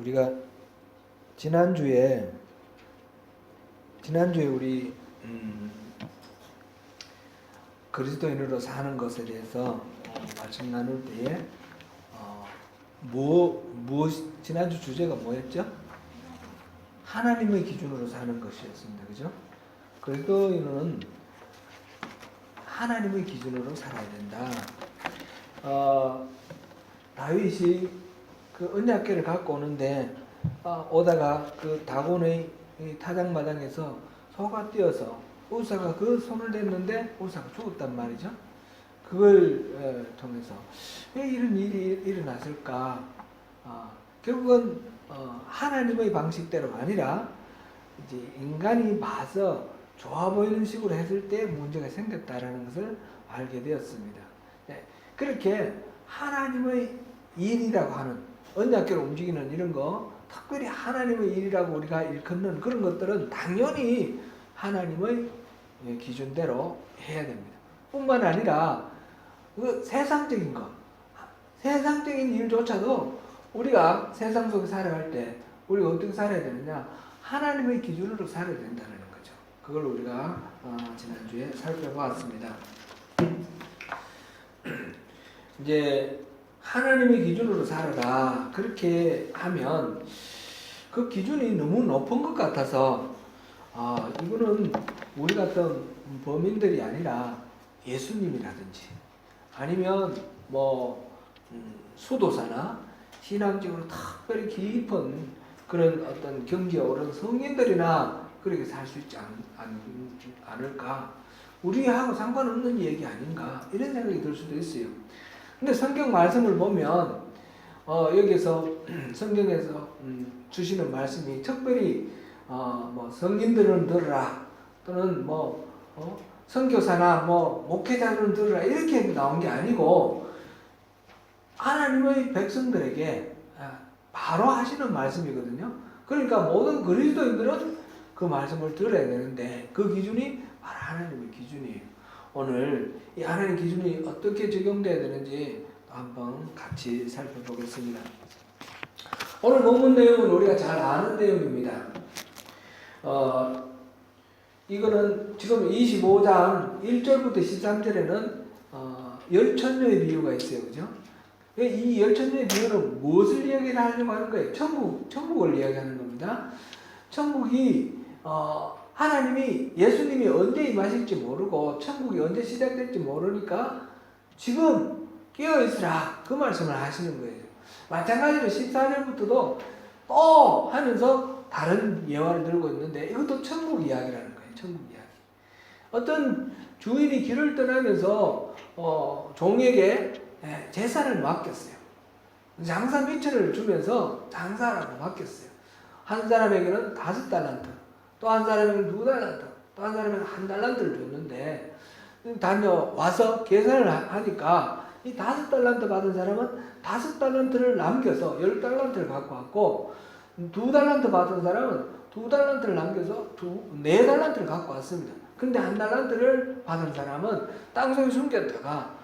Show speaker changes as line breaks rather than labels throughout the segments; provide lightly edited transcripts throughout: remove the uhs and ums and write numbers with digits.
우리가 지난주에 우리 그리스도인으로 사는 것에 대해서 말씀 나눌 때에 지난주 주제가 뭐였죠? 하나님의 기준으로 사는 것이었습니다. 그죠? 그리스도인은 하나님의 기준으로 살아야 된다. 다윗이 그 언약궤를 갖고 오는데 오다가 그 다곤의 타작마당에서 소가 뛰어서 우사가 그 손을 댔는데 우사가 죽었단 말이죠. 그걸 통해서 왜 이런 일이 일어났을까? 결국은 하나님의 방식대로 아니라 이제 인간이 봐서 좋아 보이는 식으로 했을 때 문제가 생겼다라는 것을 알게 되었습니다. 그렇게 하나님의 일이라고 하는 언약궤로 움직이는 이런 거, 특별히 하나님의 일이라고 우리가 일컫는 그런 것들은 당연히 하나님의 기준대로 해야 됩니다. 뿐만 아니라 그 세상적인 것, 세상적인 일조차도 우리가 세상 속에 살아갈 때 우리가 어떻게 살아야 되느냐? 하나님의 기준으로 살아야 된다는 거죠. 그걸 우리가 지난주에 살펴보았습니다. 이제 하나님의 기준으로 살아라 그렇게 하면 그 기준이 너무 높은 것 같아서 이거는 우리 같은 범인들이 아니라 예수님이라든지 아니면 수도사나 신앙적으로 특별히 깊은 그런 어떤 경지에 오른 성인들이나 그렇게 살 수 있지 않을까, 우리하고 상관없는 얘기 아닌가 이런 생각이 들 수도 있어요. 근데 성경 말씀을 보면 여기서 성경에서 주시는 말씀이 특별히 성인들은 들으라 또는 선교사나 목회자들은 들으라 이렇게 나온 게 아니고 하나님의 백성들에게 바로 하시는 말씀이거든요. 그러니까 모든 그리스도인들은 그 말씀을 들어야 되는데 그 기준이 바로 하나님의 기준이에요. 오늘 이 하나님 기준이 어떻게 적용돼야 되는지 한번 같이 살펴보겠습니다. 오늘 본문 내용은 우리가 잘 아는 내용입니다. 이거는 지금 25장 1절부터 13절에는 열천녀의 비유가 있어요. 그죠? 이 열천녀의 비유는 무엇을 이야기하려고 하는 거예요? 천국을 이야기하는 겁니다. 천국이 하나님이 예수님이 언제 임하실지 모르고 천국이 언제 시작될지 모르니까 지금 깨어있으라 그 말씀을 하시는 거예요. 마찬가지로 14절부터도 또 하면서 다른 예화를 들고 있는데 이것도 천국 이야기라는 거예요. 천국 이야기. 어떤 주인이 길을 떠나면서 종에게 재산을 맡겼어요. 장사 미천을 주면서 장사라고 맡겼어요. 한 사람에게는 5달란트, 또 한 사람에게는 2달란트, 또 한 사람에게는 1달란트를 줬는데 다녀와서 계산을 하니까 이 5달란트 받은 사람은 5달란트를 남겨서 10달란트를 갖고 왔고 2달란트 받은 사람은 2달란트를 남겨서 4달란트를 갖고 왔습니다. 근데 1달란트를 받은 사람은 땅속에 숨겼다가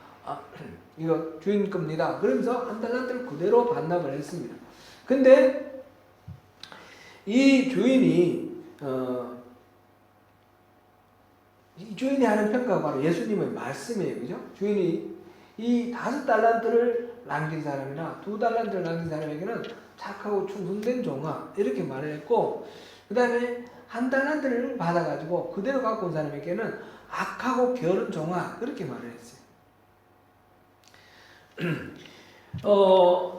이거 주인 겁니다. 그러면서 1달란트를 그대로 반납을 했습니다. 근데 이 주인이 하는 평가가 바로 예수님의 말씀이에요. 그죠? 주인이 이 5달란트를 남긴 사람이나 2달란트를 남긴 사람에게는 착하고 충성된 종아 이렇게 말을 했고, 그 다음에 1달란트를 받아가지고 그대로 갖고 온 사람에게는 악하고 게으른 종아 그렇게 말을 했어요.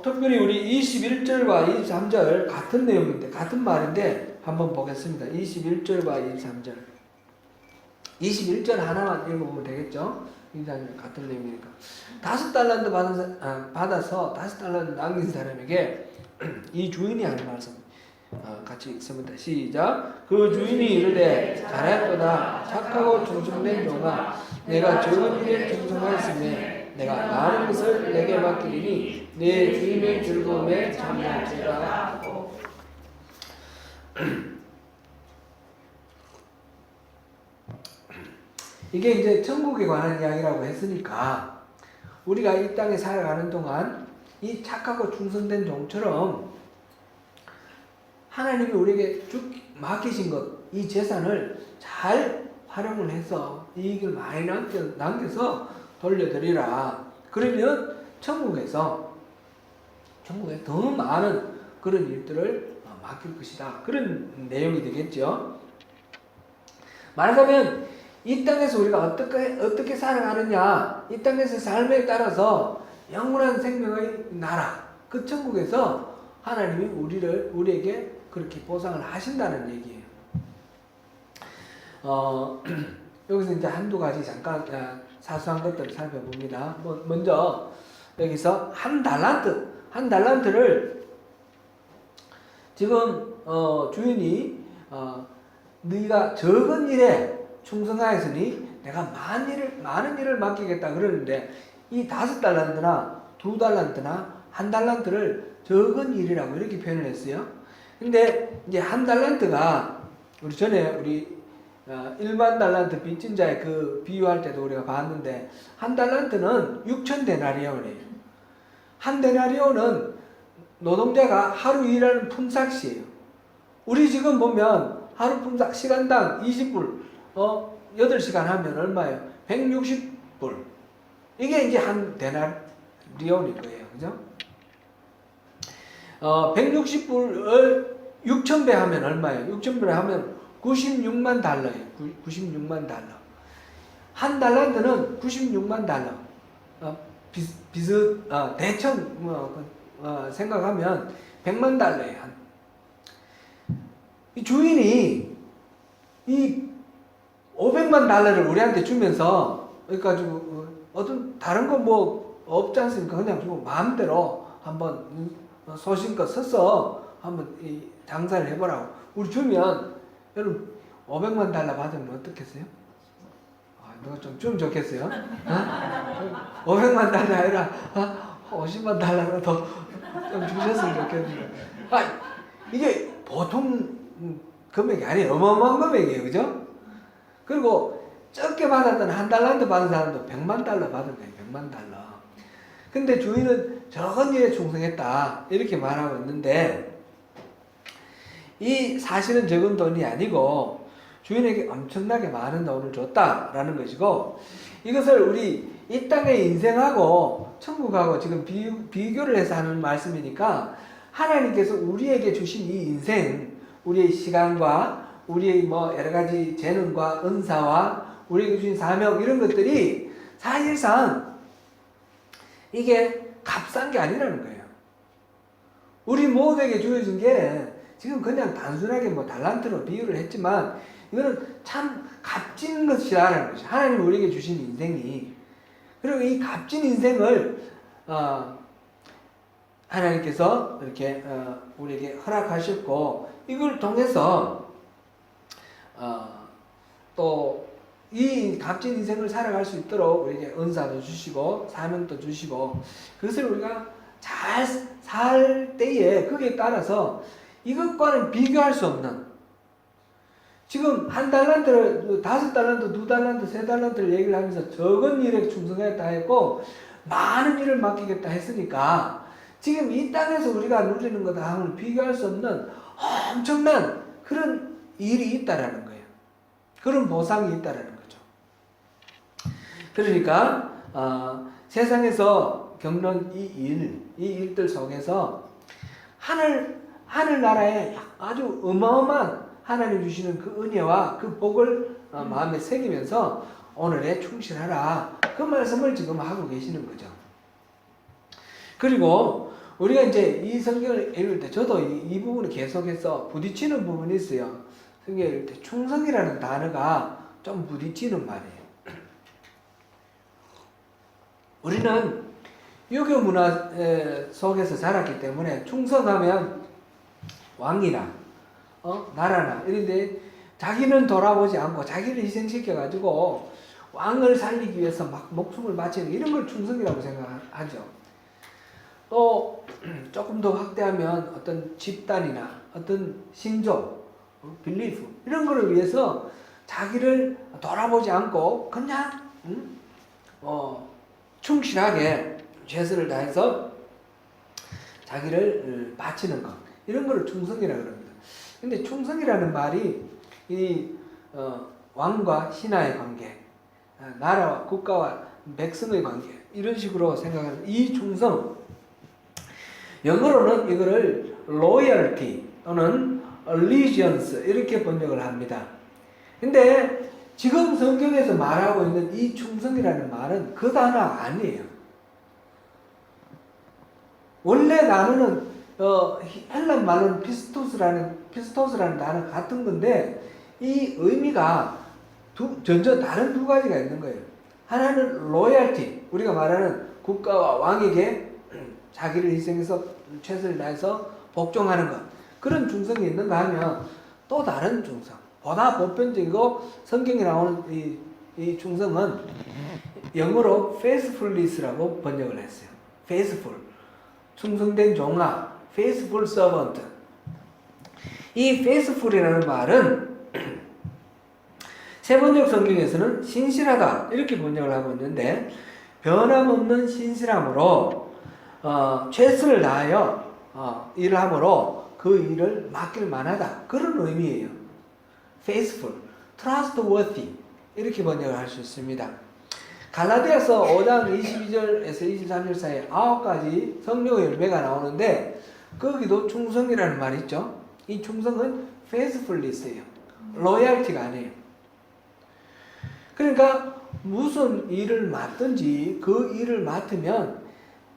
특별히 우리 21절과 23절 같은 내용인데 같은 말인데 한번 보겠습니다. 21절과 23절. 21절 하나만 읽어보면 되겠죠? 23절 같은 내용이니까. 5달란트 받아서 5달란트 남긴 사람에게 이 주인이 하는 말씀 같이 읽습니다. 시작. 그 주인이 이르되 잘하였도다 착하고 충성된 종아, 내가 적은 일에 충성하였으며 내가 많은 것을 내게 맡기리니 내 주인의 즐거움에 참여할지라 하고. 이게 이제 천국에 관한 이야기라고 했으니까 우리가 이 땅에 살아가는 동안 이 착하고 충성된 종처럼 하나님이 우리에게 맡기신 것, 이 재산을 잘 활용을 해서 이익을 많이 남겨서 돌려드리라. 그러면 천국에 더 많은 그런 일들을 맡길 것이다. 그런 내용이 되겠죠. 말하자면 이 땅에서 우리가 어떻게 살아가느냐, 이 땅에서 삶에 따라서 영원한 생명의 나라, 그 천국에서 하나님이 우리에게 그렇게 보상을 하신다는 얘기예요. 여기서 이제 한두 가지 잠깐 사소한 것들을 살펴봅니다. 먼저 여기서 한 달란트를 지금 주인이 네가 적은 일에 충성하였으니 내가 많은 일을 맡기겠다 그러는데, 이 5달란트나 2달란트나 1달란트를 적은 일이라고 이렇게 표현을 했어요. 근데 이제 1달란트가 우리 일반 달란트 빚진 자의 그 비유할 때도 우리가 봤는데, 1달란트는 6,000데나리온이에요. 1데나리온은 노동자가 하루 일하는 품삯이에요. 우리 지금 보면 하루 품삯 시간당 20불, 8시간 하면 얼마예요? 160불. 이게 이제 1데나리온일 거예요. 그죠? 160불을 6,000배 하면 얼마예요? 6,000배 하면 96만 달러예요. 96만 달러. 1달란트는 96만 달러. 대충 생각하면 100만 달러예요. 이 주인이 이 500만 달러를 우리한테 주면서, 그러니까 어떤 다른 거 뭐 없지 않습니까? 그냥 주고 마음대로 한번 소신껏 서서 한번 이 장사를 해보라고 우리 주면, 여러분 500만 달러 받으면 어떻겠어요? 누가 좀 주면 좋겠어요? 500만 달러 아니라 50만 달러라도 좀 주셨으면 좋겠는데. 이게 보통 금액이 아니에요. 어마어마한 금액이에요. 그죠? 그리고 적게 받았던 1달란트 받은 사람도 100만 달러 받은 거예요. 100만 달러. 근데 주인은 적은 일에 충성했다 이렇게 말하고 있는데, 이 사실은 적은 돈이 아니고 주인에게 엄청나게 많은 돈을 줬다라는 것이고, 이것을 우리 이 땅의 인생하고 천국하고 지금 비교를 해서 하는 말씀이니까, 하나님께서 우리에게 주신 이 인생, 우리의 시간과 우리의 여러 가지 재능과 은사와 우리에게 주신 사명, 이런 것들이 사실상 이게 값싼 게 아니라는 거예요. 우리 모두에게 주어진 게 지금 그냥 단순하게 달란트로 비유를 했지만, 이거는 참 값진 것이라는 것이 하나님 우리에게 주신 인생이. 그리고 이 값진 인생을 하나님께서 이렇게 우리에게 허락하셨고, 이걸 통해서 또 이 값진 인생을 살아갈 수 있도록 우리에게 은사도 주시고 사명도 주시고, 그것을 우리가 잘 살 때에 거기에 따라서 이것과는 비교할 수 없는, 지금 1달란트를 5달란트, 2달란트, 3달란트를 얘기를 하면서 적은 일에 충성했다 했고 많은 일을 맡기겠다 했으니까, 지금 이 땅에서 우리가 누리는 것하고는 비교할 수 없는 엄청난 그런 일이 있다라는 거예요. 그런 보상이 있다라는 거죠. 그러니까 세상에서 겪는 이 일들 속에서 하늘나라에 아주 어마어마한 하나님 주시는 그 은혜와 그 복을 마음에 새기면서 오늘에 충실하라, 그 말씀을 지금 하고 계시는 거죠. 그리고 우리가 이제 이 성경을 읽을 때 저도 이 부분을 계속해서 부딪히는 부분이 있어요. 성경을 읽을 때 충성이라는 단어가 좀 부딪히는 말이에요. 우리는 유교 문화 속에서 자랐기 때문에 충성하면 왕이나 나라나 이런데 자기는 돌아보지 않고 자기를 희생시켜가지고 왕을 살리기 위해서 막 목숨을 바치는 이런 걸 충성이라고 생각하죠. 또 조금 더 확대하면 어떤 집단이나 어떤 신조, 빌리프 이런 거를 위해서 자기를 돌아보지 않고 그냥 충실하게 최선을 다해서 자기를 바치는 것, 이런 거를 충성이라고 합니다. 근데 충성이라는 말이 이 왕과 신하의 관계, 나라와 국가와 백성의 관계, 이런 식으로 생각하는 이 충성, 영어로는 이거를 loyalty 또는 allegiance 이렇게 번역을 합니다. 근데 지금 성경에서 말하고 있는 이 충성이라는 말은 그 단어가 아니에요. 원래 단어는 헬란 말로는 피스토스라는 단어 같은 건데 이 의미가 전혀 다른 두 가지가 있는 거예요. 하나는 로얄티, 우리가 말하는 국가와 왕에게 자기를 희생해서 최선을 다해서 복종하는 것, 그런 충성이 있는가 하면 또 다른 충성, 보다 보편적이고 성경에 나오는 이 충성은 영어로 faithfulness라고 번역을 했어요. faithful, 충성된 종아, faithful servant. 이 faithful이라는 말은 세번역 성경에서는 신실하다 이렇게 번역을 하고 있는데, 변함없는 신실함으로 최선을 다하여 일을 함으로 그 일을 맡길 만하다, 그런 의미예요. faithful, trustworthy 이렇게 번역을 할 수 있습니다. 갈라디아서 5장 22절에서 23절 사이에 9가지 성령의 열매가 나오는데 거기도 충성이라는 말이 있죠. 이 충성은 faithfulness예요. loyalty가 아니에요. 그러니까 무슨 일을 맡든지 그 일을 맡으면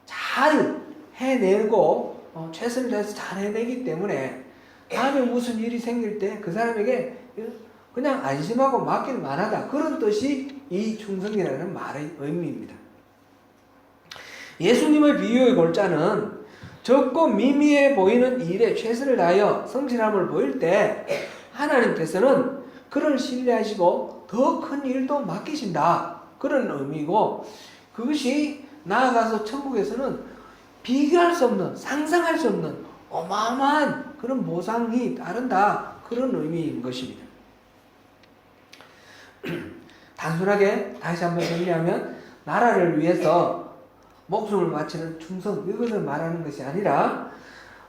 잘 해내고 최선을 다해서 잘 해내기 때문에 다음에 무슨 일이 생길 때 그 사람에게 그냥 안심하고 맡길 만하다, 그런 뜻이 이 충성이라는 말의 의미입니다. 예수님의 비유의 골자는 적고 미미해 보이는 일에 최선을 다하여 성실함을 보일 때 하나님께서는 그를 신뢰하시고 더 큰 일도 맡기신다, 그런 의미고, 그것이 나아가서 천국에서는 비교할 수 없는, 상상할 수 없는 어마어마한 그런 보상이 따른다, 그런 의미인 것입니다. 단순하게 다시 한번 정리하면 나라를 위해서 목숨을 바치는 충성, 이것을 말하는 것이 아니라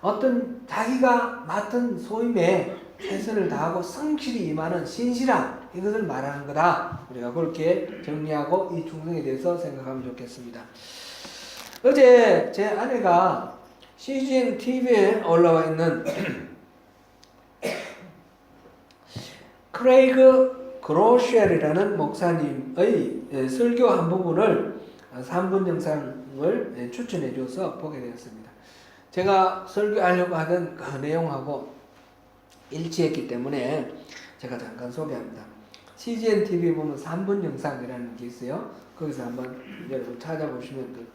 어떤 자기가 맡은 소임에 최선을 다하고 성실히 임하는 신실함, 이것을 말하는 거다. 우리가 그렇게 정리하고 이 충성에 대해서 생각하면 좋겠습니다. 어제 제 아내가 CGN TV에 올라와 있는 크레이그 그로쉘이라는 목사님의 설교 한 부분을 3분 영상을 추천해 줘서 보게 되었습니다. 제가 설교하려고 하던 그 내용하고 일치했기 때문에 제가 잠깐 소개합니다. CGN TV 보면 3분 영상이라는 게 있어요. 거기서 한번 여러분 찾아보시면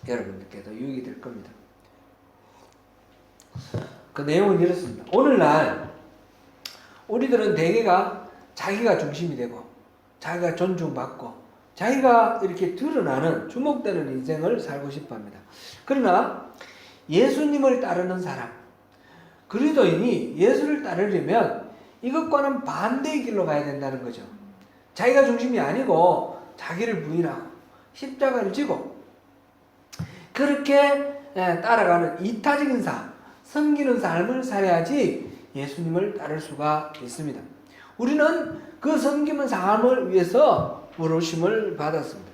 여러분들께도 유익이 될 겁니다. 그 내용은 이렇습니다. 오늘날 우리들은 대개가 자기가 중심이 되고 자기가 존중받고 자기가 이렇게 드러나는, 주목되는 인생을 살고 싶어 합니다. 그러나 예수님을 따르는 사람, 그리스도인이 예수를 따르려면 이것과는 반대의 길로 가야 된다는 거죠. 자기가 중심이 아니고 자기를 부인하고 십자가를 지고 그렇게 따라가는 이타적인 삶, 섬기는 삶을 살아야지 예수님을 따를 수가 있습니다. 우리는 그 섬기는 삶을 위해서 부르심을 받았습니다.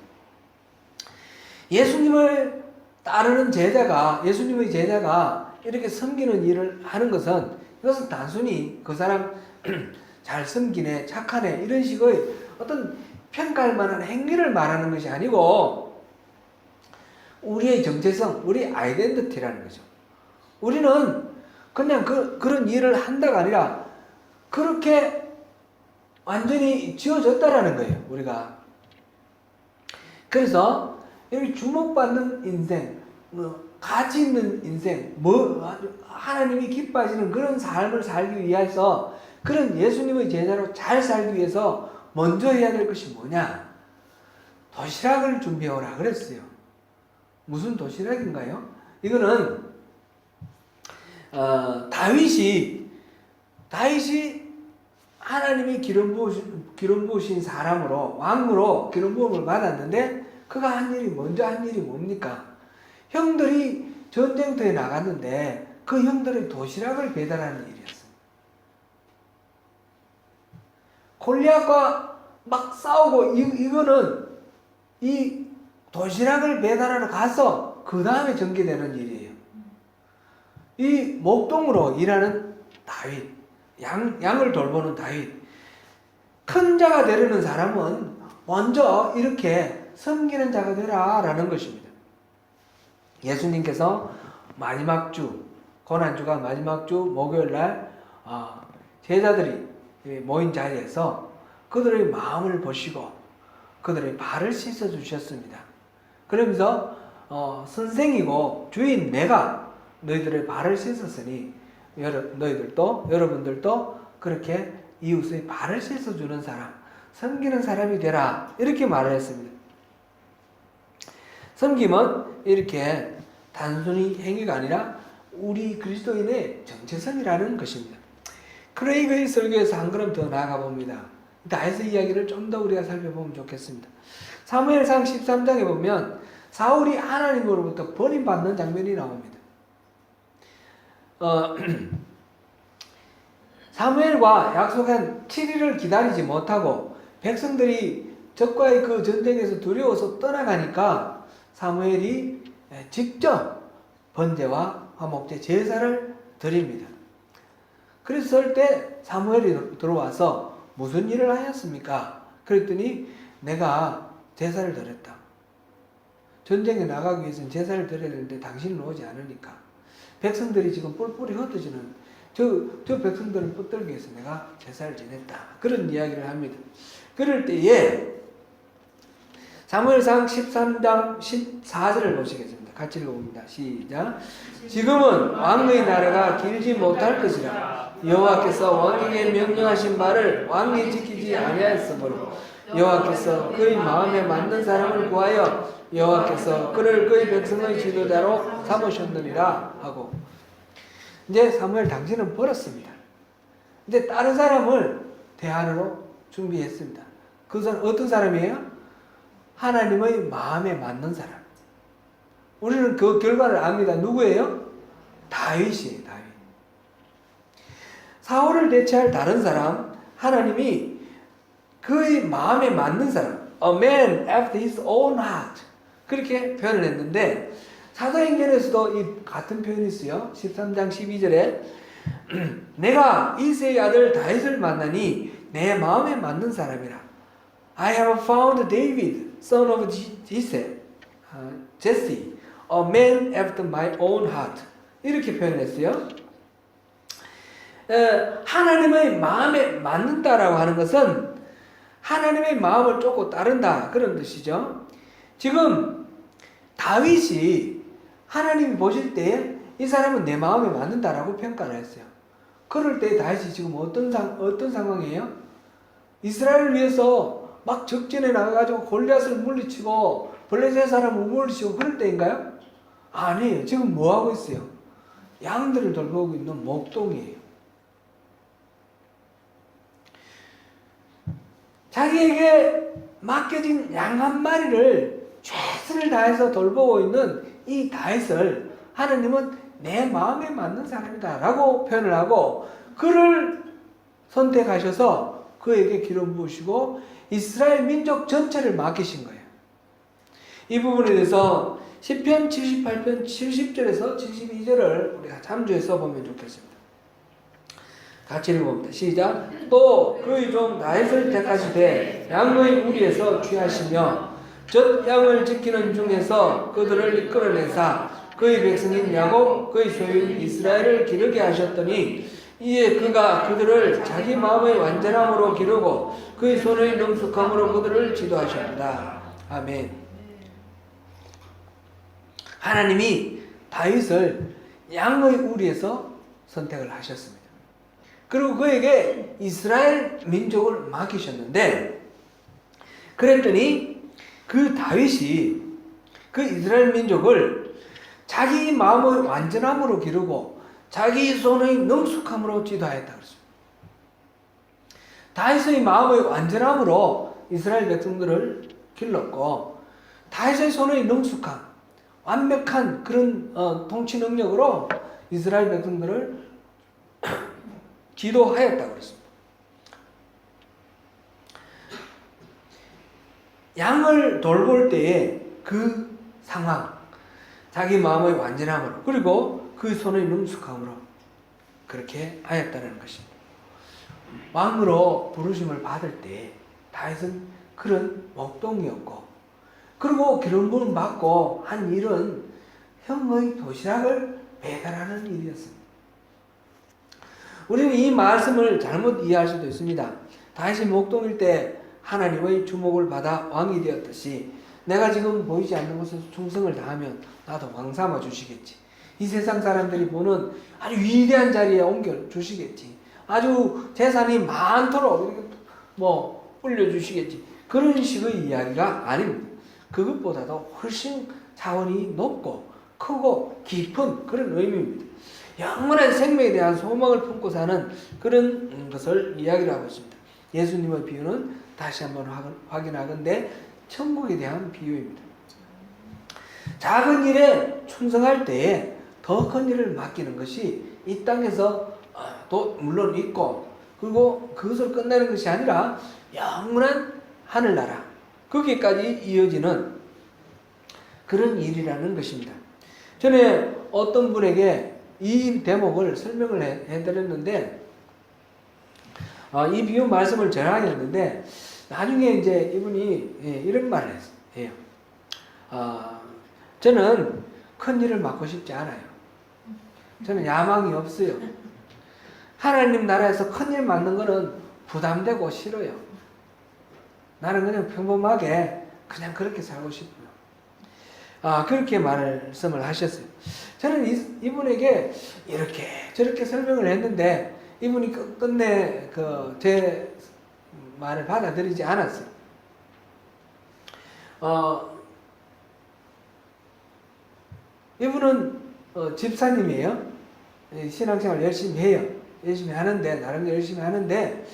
예수님을 따르는 제자가, 예수님의 제자가 이렇게 섬기는 일을 하는 것은, 이것은 단순히 그 사람 잘 섬기네, 착하네, 이런 식의 어떤 평가할 만한 행위를 말하는 것이 아니고 우리의 정체성, 우리의 아이덴티티라는 거죠. 우리는 그냥 그런 일을 한다가 아니라 그렇게 완전히 지어졌다라는 거예요, 우리가. 그래서 여기 주목받는 인생, 가치 있는 인생, 하나님이 기뻐하시는 그런 삶을 살기 위해서, 그런 예수님의 제자로 잘 살기 위해서 먼저 해야 될 것이 뭐냐? 도시락을 준비해오라 그랬어요. 무슨 도시락인가요? 이거는 다윗이 하나님이 기름 부으신 사람으로, 왕으로 기름 부음을 받았는데 그가 먼저 한 일이 뭡니까? 형들이 전쟁터에 나갔는데 그 형들의 도시락을 배달하는 일이었습니다. 골리앗과 막 싸우고 이거는 이 도시락을 배달하러 가서 그 다음에 전개되는 일이에요. 이 목동으로 일하는 다윗, 양을 돌보는 다윗, 큰 자가 되려는 사람은 먼저 이렇게 섬기는 자가 되라 라는 것입니다. 예수님께서 마지막 주, 고난주가 마지막 주 목요일날 제자들이 모인 자리에서 그들의 마음을 보시고 그들의 발을 씻어 주셨습니다. 그러면서 선생이고 주인 내가 너희들의 발을 씻었으니 여러분들도 그렇게 이웃의 발을 씻어주는 사람, 섬기는 사람이 되라 이렇게 말을 했습니다. 섬김은 이렇게 단순히 행위가 아니라 우리 그리스도인의 정체성이라는 것입니다. 크레이그의 설교에서 한 걸음 더 나아가 봅니다. 다윗의 이야기를 좀 더 우리가 살펴보면 좋겠습니다. 사무엘상 13장에 보면 사울이 하나님으로부터 버림받는 장면이 나옵니다. 사무엘과 약속한 7일을 기다리지 못하고 백성들이 적과의 그 전쟁에서 두려워서 떠나가니까 사무엘이 직접 번제와 화목제 제사를 드립니다. 그랬을 때 사무엘이 들어와서 무슨 일을 하였습니까? 그랬더니 내가 제사를 드렸다. 전쟁에 나가기 위해서는 제사를 드려야 되는데 당신은 오지 않으니까 백성들이 지금 뿔뿔이 흩어지는 저 백성들을 붙들기 위해서 내가 제사를 지냈다. 그런 이야기를 합니다. 그럴 때에 사무엘상 13장 14절을 보시겠습니다. 같이 읽어봅니다. 시작. 지금은 왕의 나라가 길지 못할 것이라 여호와께서 왕에게 명령하신 바를 왕이 지키지 아니하였으므로 여호와께서 그의 마음에 맞는 사람을 구하여 여호와께서 그를 그의 백성의 지도자로 삼으셨느니라 하고 이제 사무엘 당신은 버렸습니다. 이제 다른 사람을 대안으로 준비했습니다. 그 사람 어떤 사람이에요? 하나님의 마음에 맞는 사람. 우리는 그 결과를 압니다. 누구예요? 다윗이에요. 다윗. 사울을 대체할 다른 사람, 하나님이 그의 마음에 맞는 사람, a man after his own heart 그렇게 표현을 했는데 사도행전에서도 이 같은 표현이 있어요. 13장 12절에 내가 이새의 아들 다윗을 만나니 내 마음에 맞는 사람이라. I have found David, son of Jesse, a man after my own heart. 이렇게 표현했어요. 하나님의 마음에 맞는다라고 하는 것은 하나님의 마음을 쫓고 따른다 그런 뜻이죠. 지금 다윗이 하나님이 보실 때 이 사람은 내 마음에 맞는다라고 평가를 했어요. 그럴 때 다윗이 지금 어떤 상황이에요? 이스라엘을 위해서 막 적진에 나가가지고 골리앗을 물리치고 블레셋 사람을 물리치고 그럴 때인가요? 아니에요. 지금 뭐 하고 있어요? 양들을 돌보고 있는 목동이에요. 자기에게 맡겨진 양 한 마리를 최선을 다해서 돌보고 있는 이 다윗을 하나님은 내 마음에 맞는 사람이다 라고 표현을 하고 그를 선택하셔서 그에게 기름 부으시고 이스라엘 민족 전체를 맡기신 거예요. 이 부분에 대해서 시편 78편 70절에서 72절을 우리가 참조해서 보면 좋겠습니다. 같이 읽어봅니다. 시작. 또 그의 종 다윗을 택하시되 양의 우리에서 취하시며 젖 양을 지키는 중에서 그들을 이끌어내사 그의 백성인 야곱 그의 소유인 이스라엘을 기르게 하셨더니 이에 그가 그들을 자기 마음의 완전함으로 기르고 그의 손의 능숙함으로 그들을 지도하셨다. 아멘. 하나님이 다윗을 양의 우리에서 선택을 하셨습니다. 그리고 그에게 이스라엘 민족을 맡기셨는데 그랬더니 그 다윗이 그 이스라엘 민족을 자기 마음의 완전함으로 기르고 자기 손의 능숙함으로 지도하였다 그랬습니다. 다윗의 마음의 완전함으로 이스라엘 백성들을 길렀고 다윗의 손의 능숙함, 완벽한 그런 통치 능력으로 이스라엘 백성들을 지도하였다고 그랬습니다. 양을 돌볼 때에 그 상황, 자기 마음의 완전함으로 그리고 그 손의 능숙함으로 그렇게 하였다는 것입니다. 왕으로 부르심을 받을 때 다윗은 그런 목동이었고, 그리고 그런 분을 받고 한 일은 형의 도시락을 배달하는 일이었습니다. 우리는 이 말씀을 잘못 이해할 수도 있습니다. 다윗이 목동일 때 하나님의 주목을 받아 왕이 되었듯이 내가 지금 보이지 않는 곳에서 충성을 다하면 나도 왕 삼아 주시겠지. 이 세상 사람들이 보는 아주 위대한 자리에 옮겨 주시겠지. 아주 재산이 많도록 올려주시겠지. 그런 식의 이야기가 아닙니다. 그것보다도 훨씬 차원이 높고 크고 깊은 그런 의미입니다. 영원한 생명에 대한 소망을 품고 사는 그런 것을 이야기를 하고 있습니다. 예수님의 비유는 다시 한번 확인하건대 천국에 대한 비유입니다. 작은 일에 충성할 때에 더 큰 일을 맡기는 것이 이 땅에서 도 물론 있고, 그리고 그것을 끝내는 것이 아니라 영원한 하늘나라 거기까지 이어지는 그런 일이라는 것입니다. 전에 어떤 분에게 이 대목을 설명을 해드렸는데, 이 비유 말씀을 전하였는데 나중에 이제 이분이 이런 말을 해요. 저는 큰 일을 맡고 싶지 않아요. 저는 야망이 없어요. 하나님 나라에서 큰일 맡는 거는 부담되고 싫어요. 나는 그냥 평범하게 그냥 그렇게 살고 싶어요. 그렇게 말씀을 하셨어요. 저는 이분에게 이렇게 저렇게 설명을 했는데 이분이 끝내 제 말을 받아들이지 않았어요. 이분은 집사님이에요. 신앙생활 열심히 해요. 열심히 하는데, 나름 열심히 하는데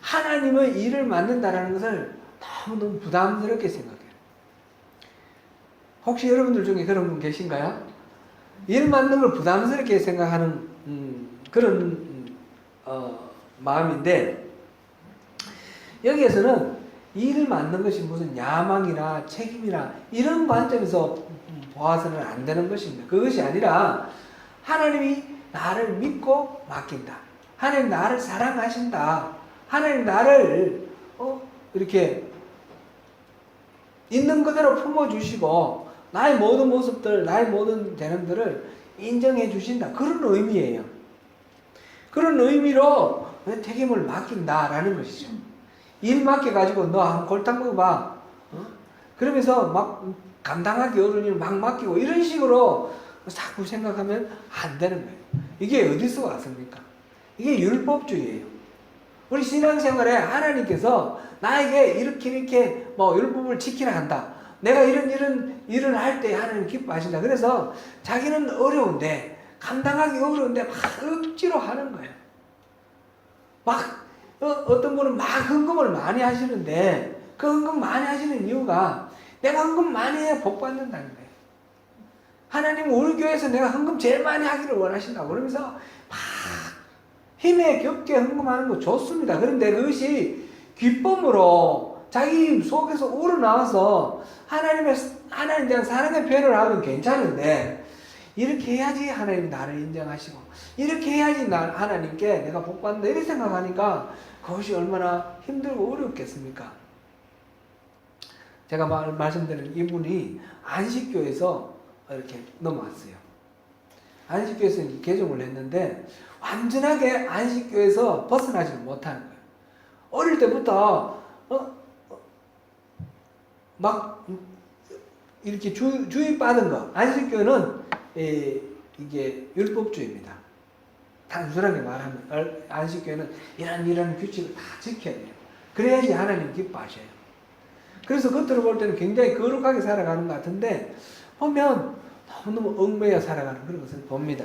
하나님의 일을 맡는다라는 것을 너무너무 부담스럽게 생각해요. 혹시 여러분들 중에 그런 분 계신가요? 일 맡는 걸 부담스럽게 생각하는 그런 마음인데, 여기에서는 일을 맡는 것이 무슨 야망이나 책임이나 이런 관점에서 보아서는 안 되는 것입니다. 그것이 아니라 하나님이 나를 믿고 맡긴다. 하나님 나를 사랑하신다. 하나님 나를 이렇게 있는 그대로 품어주시고 나의 모든 모습들, 나의 모든 재능들을 인정해 주신다. 그런 의미예요. 그런 의미로 책임을 맡긴다라는 것이죠. 일 맡겨가지고 너 한번 골탕 먹어봐. 그러면서 막 감당하기 어려운 일을 막 맡기고 이런 식으로 자꾸 생각하면 안 되는 거예요. 이게 어디서 왔습니까? 이게 율법주의예요. 우리 신앙생활에 하나님께서 나에게 이렇게 율법을 지키라 한다. 내가 이런 일을 할 때 하나님 기뻐하신다. 그래서 자기는 어려운데, 감당하기 어려운데 막 억지로 하는 거예요. 어떤 분은 막 헌금을 많이 하시는데 그 헌금 많이 하시는 이유가 내가 헌금 많이 해야 복 받는다는 거예요. 하나님 우리 교회에서 내가 헌금 제일 많이 하기를 원하신다고 그러면서 막 힘에 겹게 헌금하는 거 좋습니다. 그런데 그것이 기쁨으로 자기 속에서 우러나와서 하나님에 대한 사랑의 표현을 하면 괜찮은데, 이렇게 해야지 하나님이 나를 인정하시고 이렇게 해야지 하나님께 내가 복 받는다 이렇게 생각하니까 그것이 얼마나 힘들고 어렵겠습니까? 제가 말씀드린 이분이 안식교에서 이렇게 넘어왔어요. 안식교에서 개종을 했는데 완전하게 안식교에서 벗어나지 못하는 거예요. 어릴 때부터 막 이렇게 주입받은 거. 안식교는 이게 율법주의입니다. 단순하게 말하면 안식교회는 이런 규칙을 다 지켜야 돼요. 그래야지 하나님 기뻐하셔요. 그래서 겉으로 볼 때는 굉장히 거룩하게 살아가는 것 같은데 보면 너무너무 얽매여 살아가는 그런 것을 봅니다.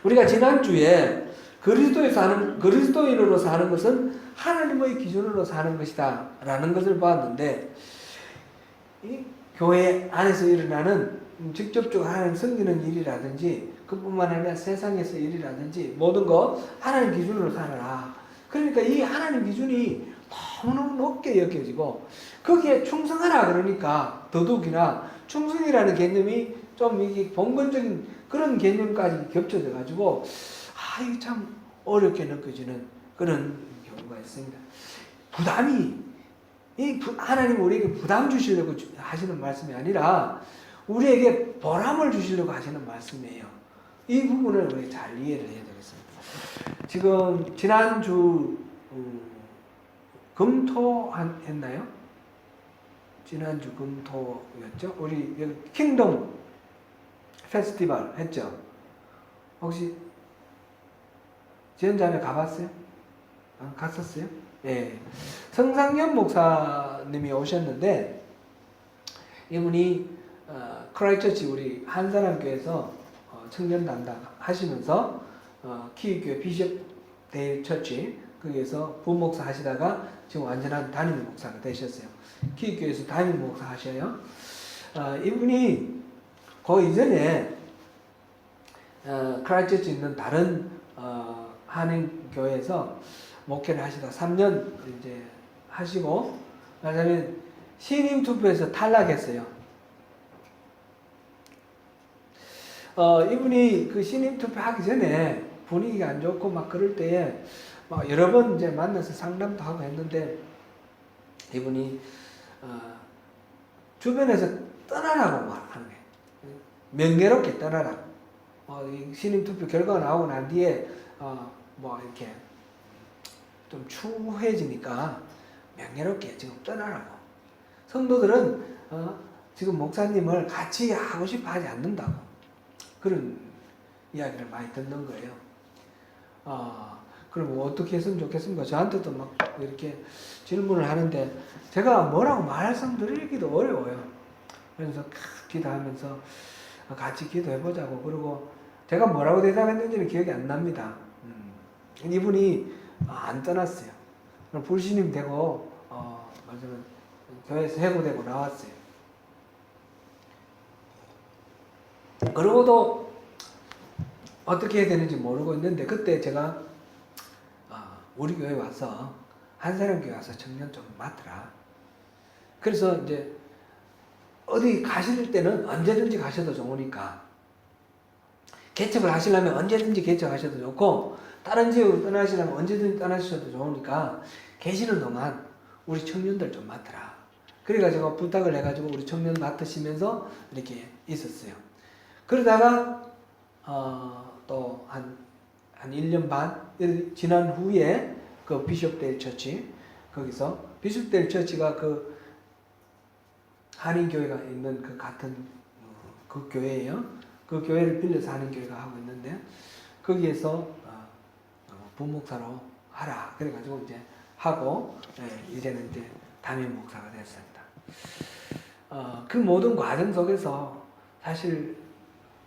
우리가 지난주에 그리스도인으로 사는 것은 하나님의 기준으로 사는 것이다 라는 것을 봤는데, 이 교회 안에서 일어나는 직접적으로 하나님 섬기는 일이라든지 그뿐만 아니라 세상에서 일이라든지 모든 거 하나님 기준으로 살아라. 그러니까 이 하나님 기준이 너무너무 높게 여겨지고 거기에 충성하라 그러니까 더더욱이나 충성이라는 개념이 좀 이게 본건적인 그런 개념까지 겹쳐져 가지고 이게 참 어렵게 느껴지는 그런 경우가 있습니다. 부담이 하나님 우리에게 부담 주시려고 하시는 말씀이 아니라 우리에게 보람을 주시려고 하시는 말씀이에요. 이 부분을 우리 잘 이해를 해야 되겠습니다. 지금 지난주 금토 했나요? 지난주 금토였죠? 우리 여기 킹덤 페스티벌 했죠? 혹시 지연자매 가봤어요? 갔었어요? 예. 성상현 목사님이 오셨는데 이분이 크라이처치 우리 한사람교회에서 청년 담당 하시면서 키위교회 비숍 데일 처치 거기에서 부목사 하시다가 지금 완전한 담임 목사가 되셨어요. 키위교회에서 담임 목사 하셔요. 이분이 그 이전에 크라이처치 있는 다른 한인교회에서 목회를 하시다 3년 이제 하시고 나중에 신임 투표에서 탈락했어요. 이분이 그 신임 투표 하기 전에 분위기가 안 좋고 막 그럴 때에 막 여러 번 이제 만나서 상담도 하고 했는데 이분이 주변에서 떠나라고 말하는 거예요. 명예롭게 떠나라고. 신임 투표 결과가 나오고 난 뒤에 뭐 이렇게 좀 추해지니까 명예롭게 지금 떠나라고. 성도들은 지금 목사님을 같이 하고 싶어 하지 않는다고. 그런 이야기를 많이 듣는 거예요. 그럼 어떻게 했으면 좋겠습니까? 저한테도 막 이렇게 질문을 하는데 제가 뭐라고 말씀드리기도 어려워요. 그래서 기도하면서 같이 기도해보자고. 그리고 제가 뭐라고 대답했는지는 기억이 안 납니다. 이분이 안 떠났어요. 불신임 되고 맞으면 교회에서 해고되고 나왔어요. 그러고도 어떻게 해야 되는지 모르고 있는데 그때 제가 우리 교회 와서 한사람 교회 와서 청년 좀 맡으라. 그래서 이제 어디 가실 때는 언제든지 가셔도 좋으니까 개척을 하시려면 언제든지 개척하셔도 좋고 다른 지역으로 떠나시려면 언제든지 떠나셔도 좋으니까 계시는 동안 우리 청년들 좀 맡으라. 그래가 제가 부탁을 해가지고 우리 청년 맡으시면서 이렇게 있었어요. 그러다가 또 한 1년 반 지난 후에 그 비숍데일 처치 거기서 비숍데일 처치가 그 한인교회가 있는 그 같은 그 교회예요. 그 교회를 빌려서 한인교회가 하고 있는데 거기에서 부목사로 하라. 그래가지고 이제 하고 이제는 이제 담임 목사가 됐습니다. 그 모든 과정 속에서 사실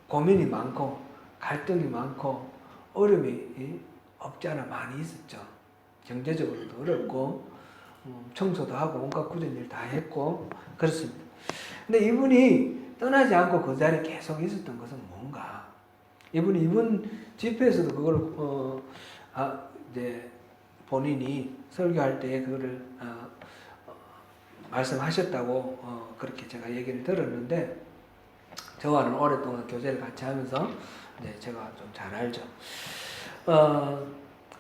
고민이 많고 갈등이 많고 어려움이 없지 않아 많이 있었죠. 경제적으로도 어렵고 청소도 하고 온갖 굳은 일 다 했고 그렇습니다. 근데 이분이 떠나지 않고 그 자리에 계속 있었던 것은 뭔가? 이분 집회에서도 그걸 이제 본인이 설교할 때 그거를 말씀하셨다고 그렇게 제가 얘기를 들었는데 저와는 오랫동안 교제를 같이 하면서 네, 제가 좀 잘 알죠.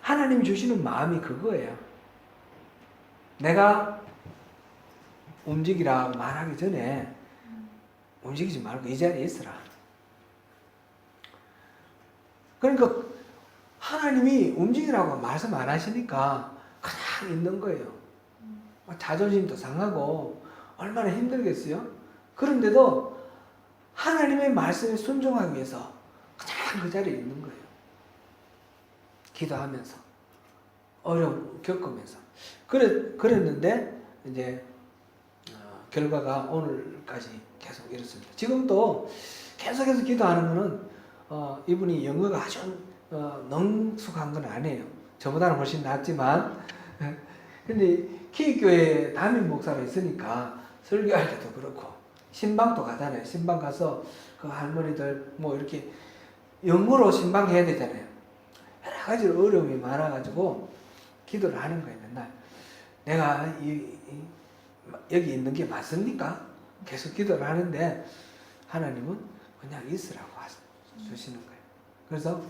하나님 주시는 마음이 그거예요. 내가 움직이라고 말하기 전에 움직이지 말고 이 자리에 있으라. 그러니까 하나님이 움직이라고 말씀 안 하시니까 그냥 있는 거예요. 자존심도 상하고 얼마나 힘들겠어요? 그런데도 하나님의 말씀에 순종하기 위해서 그냥 그 자리에 있는 거예요. 기도하면서 어려움 겪으면서 그랬는데 이제 결과가 오늘까지 계속 이렇습니다. 지금도 계속해서 기도하는 거는 이분이 영어가 아주 능숙한 건 아니에요. 저보다는 훨씬 낫지만 근데 키위교회 담임 목사가 있으니까 설교할 때도 그렇고 신방도 가잖아요. 신방 가서 그 할머니들 뭐 이렇게 영어로 신방해야 되잖아요. 여러 가지 어려움이 많아가지고 기도를 하는 거예요. 맨날 내가 여기 있는 게 맞습니까? 계속 기도를 하는데 하나님은 그냥 있으라고 주시는 거예요. 그래서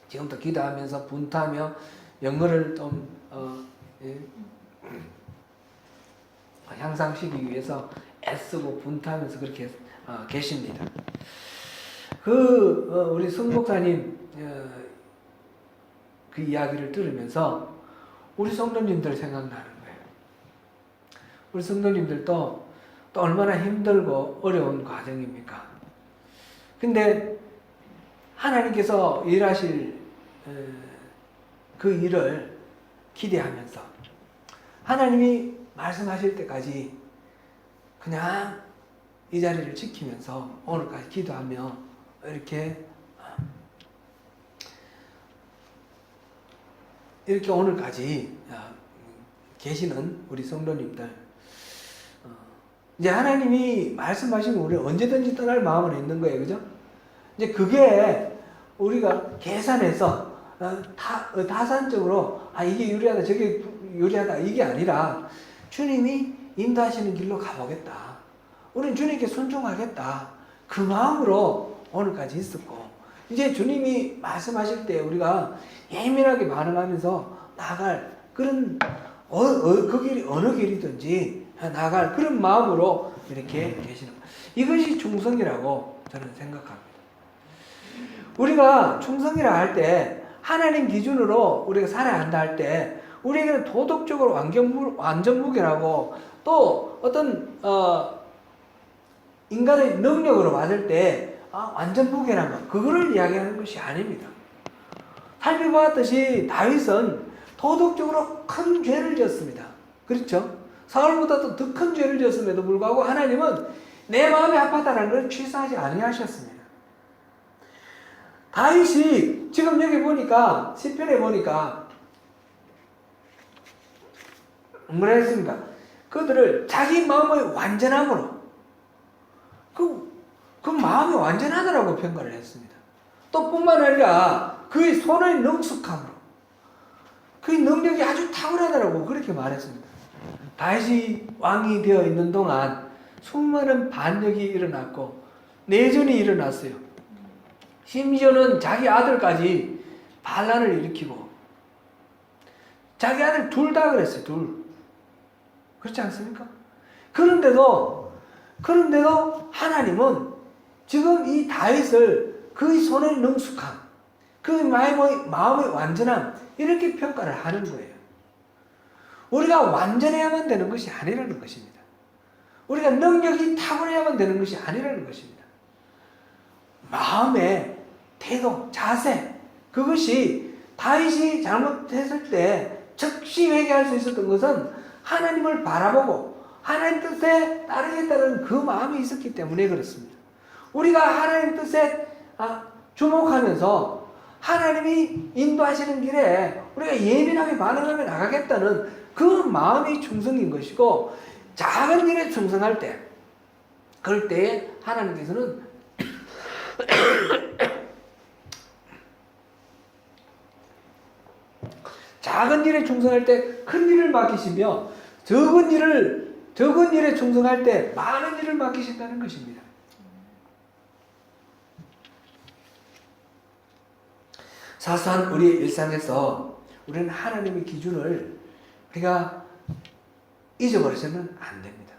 지금도 기도하면서 분투하며 영어를 좀 향상시키기 위해서 애쓰고 분투하면서 그렇게 계십니다. 우리 성 목사님 그 이야기를 들으면서 우리 성도님들 생각나는 거예요. 우리 성도님들도 또 얼마나 힘들고 어려운 과정입니까? 근데 하나님께서 일하실 그 일을 기대하면서 하나님이 말씀하실 때까지 그냥 이 자리를 지키면서 오늘까지 기도하며 이렇게 오늘까지 계시는 우리 성도님들, 이제 하나님이 말씀하시면 우리 언제든지 떠날 마음은 있는 거예요. 그죠? 이제 그게 우리가 계산해서 타산적으로 이게 유리하다 저게 유리하다 이게 아니라 주님이 인도하시는 길로 가보겠다. 우리는 주님께 순종하겠다. 그 마음으로 오늘까지 있었고, 이제 주님이 말씀하실 때 우리가 예민하게 반응하면서 나갈 그런 그 길이 어느 길이든지 나갈 그런 마음으로 이렇게 계시는 거예요. 이것이 충성이라고 저는 생각합니다. 우리가 충성이라 할 때 하나님 기준으로 우리가 살아야 한다 할 때 우리에게는 도덕적으로 완전무결하고 또 어떤 인간의 능력으로 봤을 때 완전무결한 것, 그거를 이야기하는 것이 아닙니다. 살펴보았듯이 다윗은 도덕적으로 큰 죄를 지었습니다. 그렇죠? 사울보다도 더 큰 죄를 지었음에도 불구하고 하나님은 내 마음이 아팠다는 걸 취소하지 아니하셨습니다. 다윗이 지금 여기 보니까 시편에 보니까 뭐라 했습니까? 그들을 자기 마음의 완전함으로 그 마음이 완전하다라고 평가를 했습니다. 또 뿐만 아니라 그의 손의 능숙함으로 그의 능력이 아주 탁월하다라고 그렇게 말했습니다. 다윗이 왕이 되어 있는 동안 수많은 반역이 일어났고 내전이 일어났어요. 심지어는 자기 아들까지 반란을 일으키고 자기 아들 둘 다 그랬어요. 둘. 그렇지 않습니까? 그런데도 하나님은 지금 이 다윗을 그의 손의 능숙함, 그의 마음의 완전함 이렇게 평가를 하는 거예요. 우리가 완전해야만 되는 것이 아니라는 것입니다. 우리가 능력이 탁월해야만 되는 것이 아니라는 것입니다. 마음의 태도, 자세, 그것이 다윗이 잘못했을 때 즉시 회개할 수 있었던 것은 하나님을 바라보고 하나님 뜻에 따르겠다는 그 마음이 있었기 때문에 그렇습니다. 우리가 하나님 뜻에 주목하면서 하나님이 인도하시는 길에 우리가 예민하게 반응하며 나가겠다는 그 마음이 충성인 것이고, 작은 일에 충성할 때 그럴 때에 하나님께서는 작은 일에 충성할 때 큰 일을 맡기시며 적은 일에 충성할 때 많은 일을 맡기신다는 것입니다. 사소한 우리의 일상에서 우리는 하나님의 기준을 우리가 잊어버려서는 안 됩니다.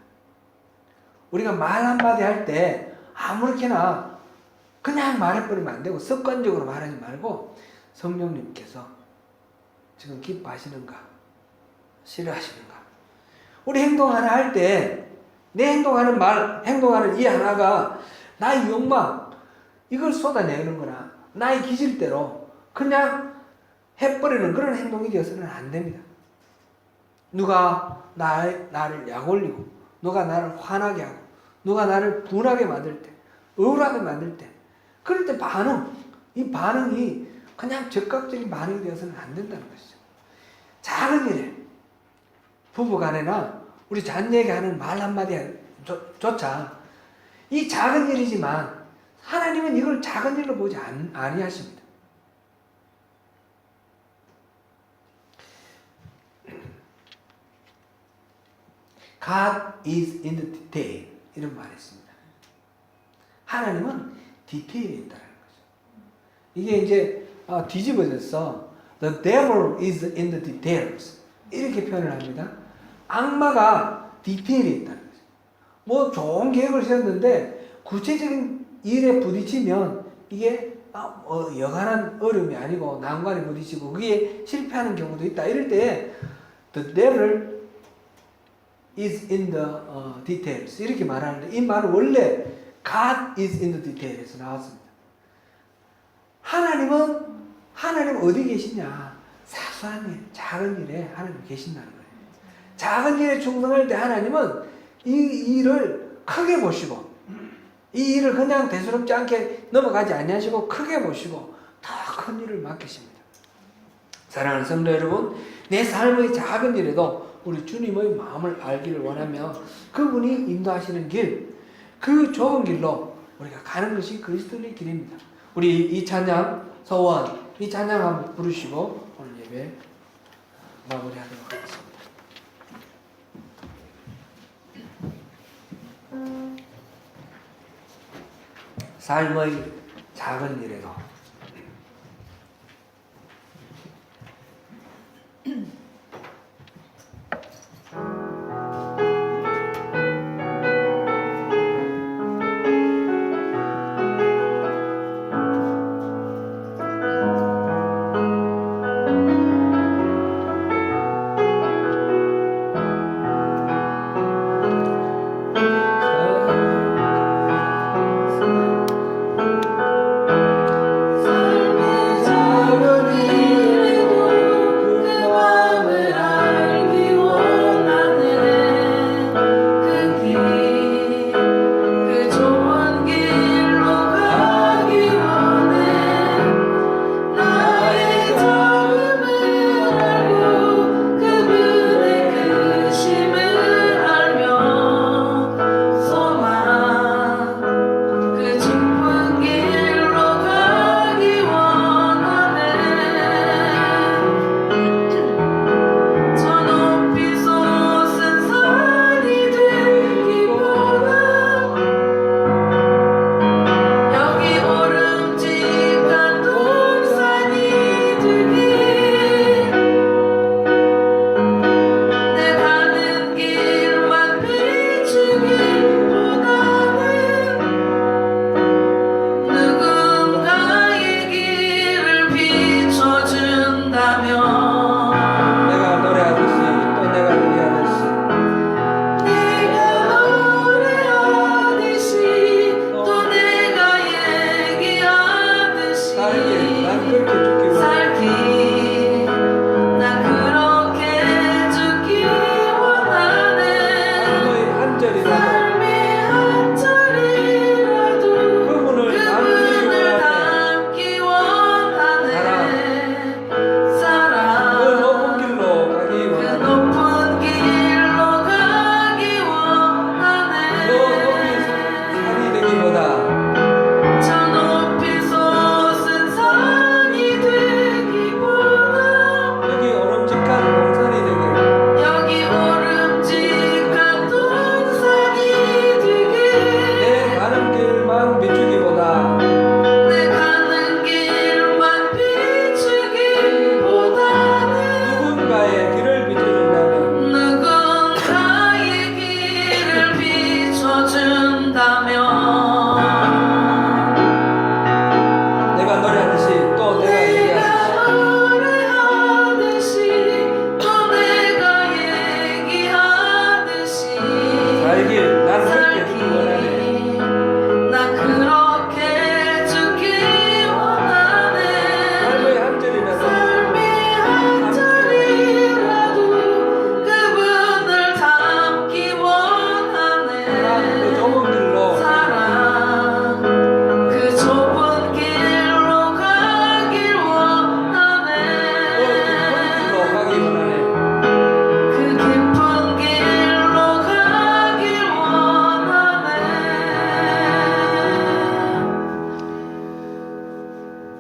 우리가 말 한마디 할 때 아무렇게나 그냥 말해버리면 안 되고 습관적으로 말하지 말고 성령님께서 지금 기뻐하시는가 싫어하시는가, 우리 행동 하나 할 때 내 행동하는 말, 행동하는 이 하나가 나의 욕망 이걸 쏟아내는 거나 나의 기질대로 그냥 해버리는 그런 행동이 되어서는 안 됩니다. 누가 나를 약올리고 누가 나를 화나게 하고 누가 나를 분하게 만들 때, 우울하게 만들 때, 그럴 때 이 반응이 그냥 즉각적인 반응이 되어서는 안 된다는 것이죠. 작은 일에 부부간에나 우리 자녀에게 하는 말 한마디 조차 이 작은 일이지만 하나님은 이걸 작은 일로 보지 아니하십니다. God is in the detail. 이런 말이 있습니다. 하나님은 디테일에 있다는 거죠. 이게 이제 뒤집어져서 The devil is in the details. 이렇게 표현을 합니다. 악마가 디테일에 있다는 거죠. 뭐 좋은 계획을 세웠는데 구체적인 일에 부딪히면 이게 여간한 어려움이 아니고 난관에 부딪히고 그게 실패하는 경우도 있다. 이럴 때 The devil is in the details 이렇게 말하는데 이 말은 원래 God is in the detail에서 나왔습니다. 하나님 어디 계시냐? 사소한 일, 작은 일에 하나님 계신다는 거예요. 작은 일에 충성할 때 하나님은 이 일을 크게 보시고 이 일을 그냥 대수롭지 않게 넘어가지 아니하시고 크게 보시고 더 큰 일을 맡기십니다. 사랑하는 성도 여러분, 내 삶의 작은 일에도 우리 주님의 마음을 알기를 원하며 그분이 인도하시는 길, 그 좋은 길로 우리가 가는 것이 그리스도의 길입니다. 우리 이 찬양, 서원, 이 찬양 한번 부르시고 오늘 예배 마무리하도록 하겠습니다. 삶의 작은 일에도